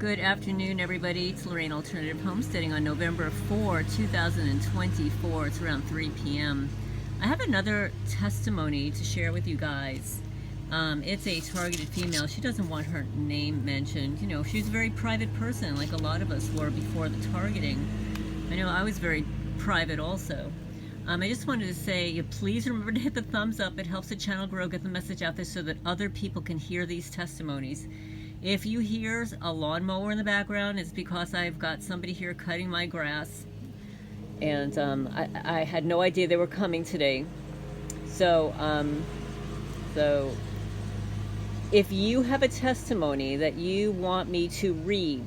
Good afternoon, everybody. It's Lorraine Alternative Homesteading on November 4, 2024. It's around 3 p.m. I have another testimony to share with you guys. It's a targeted female. She doesn't want her name mentioned. You know, she's a very private person, like a lot of us were before the targeting. I know I was very private also. I just wanted to say, please remember to hit the thumbs up. It helps the channel grow, get the message out there so that other people can hear these testimonies. If you hear a lawnmower in the background, it's because I've got somebody here cutting my grass. And I had no idea they were coming today. So if you have a testimony that you want me to read,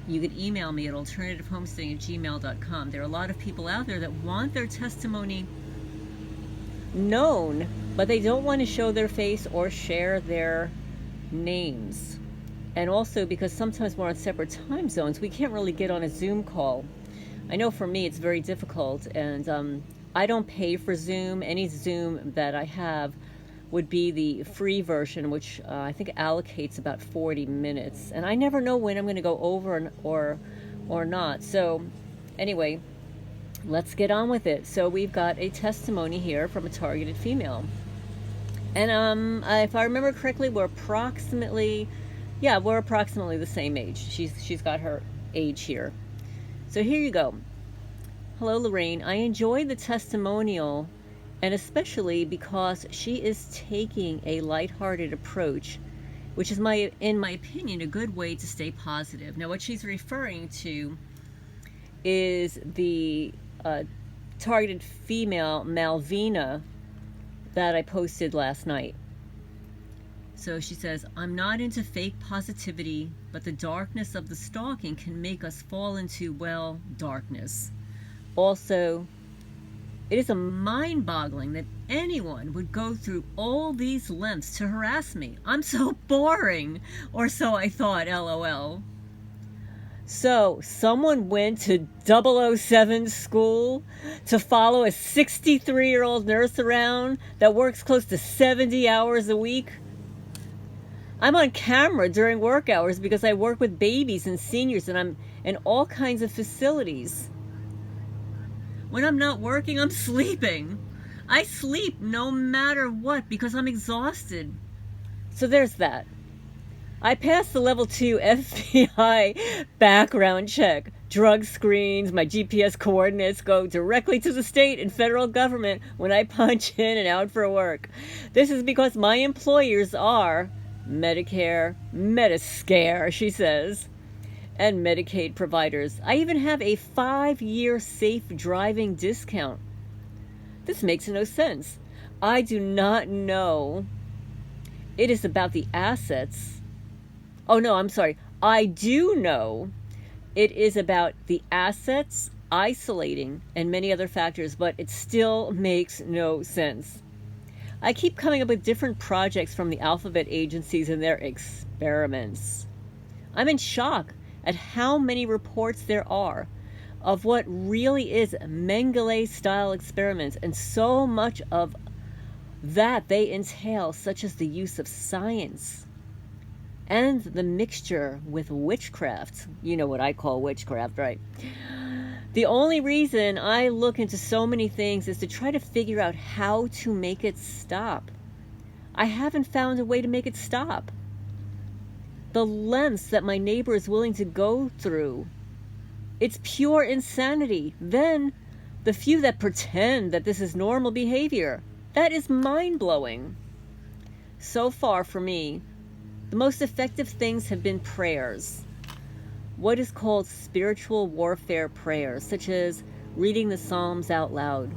you can email me at alternativehomesteading@gmail.com. There are a lot of people out there that want their testimony known, but they don't want to show their face or share their names. And also because sometimes we're on separate time zones, we can't really get on a Zoom call. I know for me it's very difficult, and I don't pay for Zoom. Any Zoom that I have would be the free version, which I think allocates about 40 minutes. And I never know when I'm going to go over or not. So anyway, let's get on with it. So we've got a testimony here from a targeted female. And if I remember correctly, we're approximately the same age. She's got her age here. So here you go. Hello, Lorraine. I enjoyed the testimonial, and especially because she is taking a lighthearted approach, which is, in my opinion, a good way to stay positive. Now, what she's referring to is the targeted female, Malvina, that I posted last night. So she says, I'm not into fake positivity, but the darkness of the stalking can make us fall into, well, darkness. Also, it is a mind-boggling that anyone would go through all these lengths to harass me. I'm so boring, or so I thought, LOL. So, someone went to 007 school to follow a 63-year-old nurse around that works close to 70 hours a week? I'm on camera during work hours because I work with babies and seniors, and I'm in all kinds of facilities. When I'm not working, I'm sleeping. I sleep no matter what because I'm exhausted. So there's that. I passed the level 2 FBI background check. Drug screens, my GPS coordinates go directly to the state and federal government when I punch in and out for work. This is because my employers are Medicare, Mediscare, she says, and Medicaid providers. I even have a 5-year safe driving discount. This makes no sense. I do not know. It is about the assets. Oh, no, I'm sorry. I do know it is about the assets, isolating, and many other factors, but it still makes no sense. I keep coming up with different projects from the alphabet agencies and their experiments. I'm in shock at how many reports there are of what really is Mengele-style experiments, and so much of that they entail, such as the use of science and the mixture with witchcraft. You know what I call witchcraft, right? The only reason I look into so many things is to try to figure out how to make it stop. I haven't found a way to make it stop. The lengths that my neighbor is willing to go through, it's pure insanity. Then the few that pretend that this is normal behavior, that is mind-blowing. So far for me, the most effective things have been prayers. What is called spiritual warfare prayers, such as reading the Psalms out loud.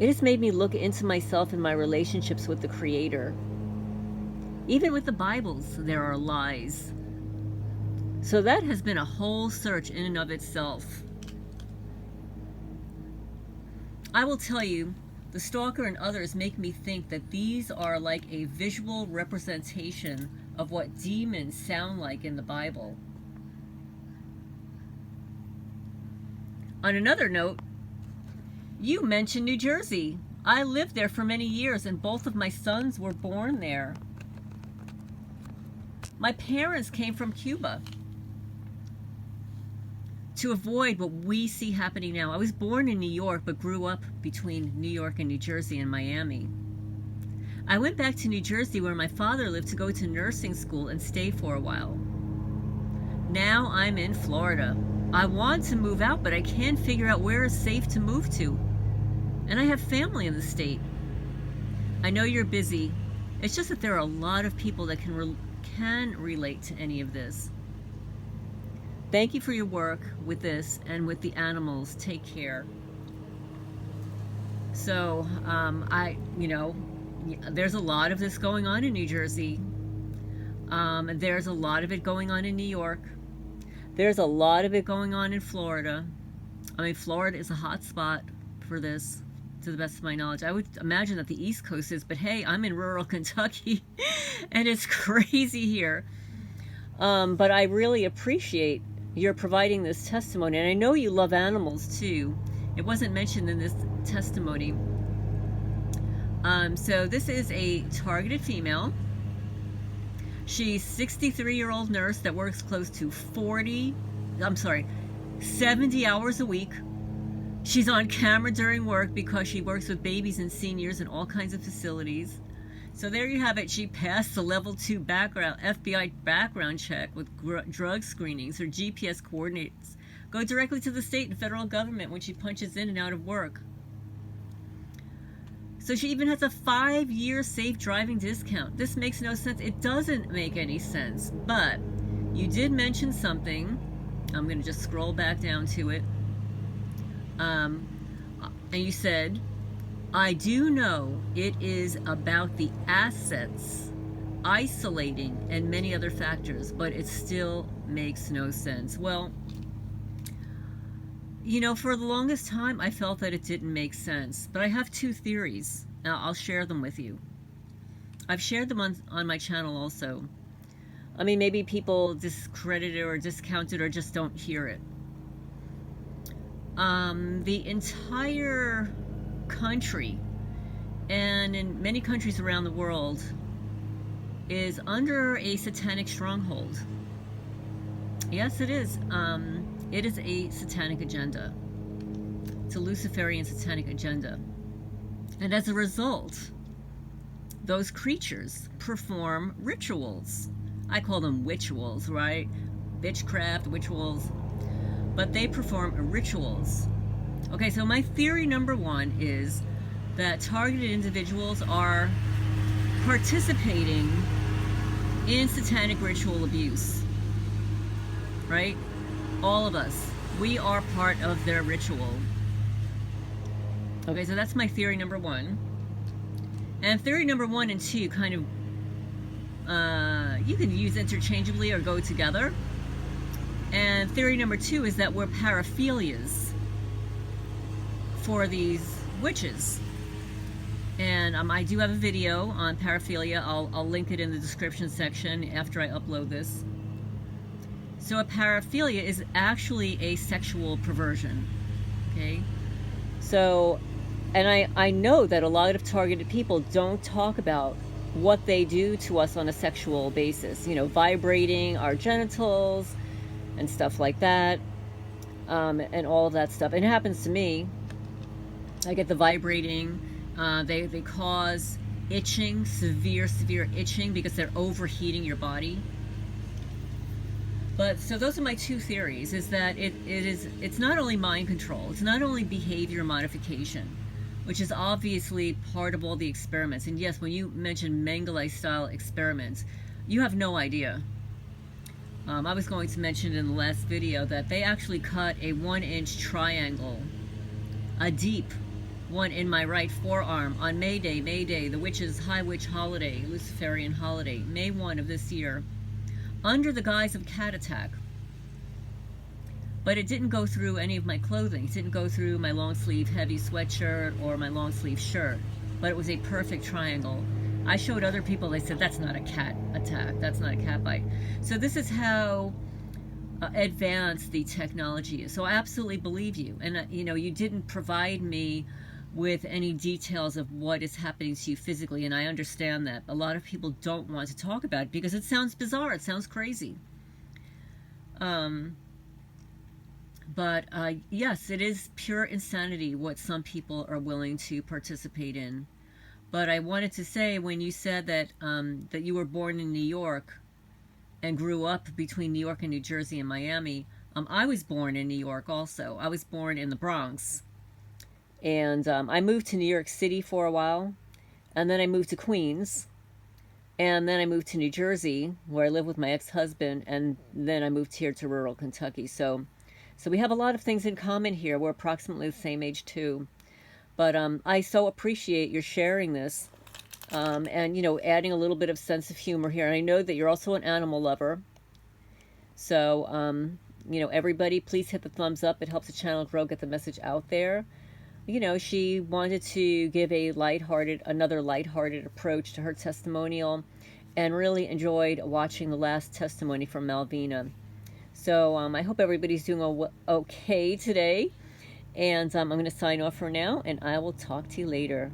It has made me look into myself and my relationships with the Creator. Even with the Bibles, there are lies. So that has been a whole search in and of itself. I will tell you, the stalker and others make me think that these are like a visual representation of what demons sound like in the Bible. On another note, you mentioned New Jersey. I lived there for many years, and both of my sons were born there. My parents came from Cuba to avoid what we see happening now. I was born in New York, but grew up between New York and New Jersey and Miami. I went back to New Jersey where my father lived to go to nursing school and stay for a while. Now I'm in Florida. I want to move out, but I can't figure out where is safe to move to. And I have family in the state. I know you're busy. It's just that there are a lot of people that can relate to any of this. Thank you for your work with this and with the animals. Take care. So, there's a lot of this going on in New Jersey. There's a lot of it going on in New York. There's a lot of it going on in Florida. I mean, Florida is a hot spot for this, to the best of my knowledge. I would imagine that the East Coast is, but hey, I'm in rural Kentucky, and it's crazy here. But I really appreciate your providing this testimony, and I know you love animals too. It wasn't mentioned in this testimony. So this is a targeted female. She's 63-year-old nurse that works close to 70 hours a week. She's on camera during work because she works with babies and seniors in all kinds of facilities. So there you have it. She passed the level 2 FBI background check with drug screenings. Her GPS coordinates go directly to the state and federal government when she punches in and out of work. So she even has a 5-year safe driving discount. This makes no sense. It doesn't make any sense. But you did mention something. I'm going to just scroll back down to it. And you said, I do know it is about the assets, isolating, and many other factors, but it still makes no sense. Well, for the longest time, I felt that it didn't make sense. But I have 2 theories. Now, I'll share them with you. I've shared them on my channel also. I mean, maybe people discredit it or discount it or just don't hear it. The entire country, and in many countries around the world, is under a satanic stronghold. Yes, it is. It is a satanic agenda. It's a Luciferian satanic agenda. And as a result, those creatures perform rituals. I call them witchuals, right? Witchcraft, rituals. But they perform rituals. Okay, so my theory number 1 is that targeted individuals are participating in satanic ritual abuse. Right? All of us. We are part of their ritual. Okay, so that's my theory number 1. And theory number 1 and 2 kind of, you can use interchangeably or go together. And theory number 2 is that we're paraphilias for these witches. And I do have a video on paraphilia. I'll link it in the description section after I upload this. So a paraphilia is actually a sexual perversion. Okay? So, and I know that a lot of targeted people don't talk about what they do to us on a sexual basis. Vibrating our genitals and stuff like that, and all of that stuff. And it happens to me. I get the vibrating. They cause itching, severe itching, because they're overheating your body. But so those are my 2 theories, is that it's not only mind control, it's not only behavior modification, which is obviously part of all the experiments. And yes, when you mention Mengele style experiments, you have no idea. I was going to mention in the last video that they actually cut a 1-inch triangle, a deep one, in my right forearm on May Day, the witch's High Witch holiday, Luciferian holiday, May 1 of this year, under the guise of cat attack. But it didn't go through any of my clothing. It didn't go through my long sleeve heavy sweatshirt or my long sleeve shirt, but it was a perfect triangle. I showed other people, they said, that's not a cat attack, that's not a cat bite. So this is how advanced the technology is. So I absolutely believe you. And you didn't provide me with any details of what is happening to you physically, and I understand that. A lot of people don't want to talk about it because it sounds bizarre, it sounds crazy. But yes, it is pure insanity what some people are willing to participate in. But I wanted to say, when you said that that you were born in New York and grew up between New York and New Jersey and Miami, I was born in New York also. I was born in the Bronx. And I moved to New York City for a while, and then I moved to Queens, and then I moved to New Jersey, where I live with my ex-husband, and then I moved here to rural Kentucky. So we have a lot of things in common here. We're approximately the same age too. But I so appreciate your sharing this, and you know, adding a little bit of sense of humor here. And I know that you're also an animal lover. So you know, everybody, please hit the thumbs up. It helps the channel grow, get the message out there. You know, she wanted to give a another lighthearted approach to her testimonial, and really enjoyed watching the last testimony from Malvina. So I hope everybody's doing okay today, and I'm going to sign off for now, and I will talk to you later.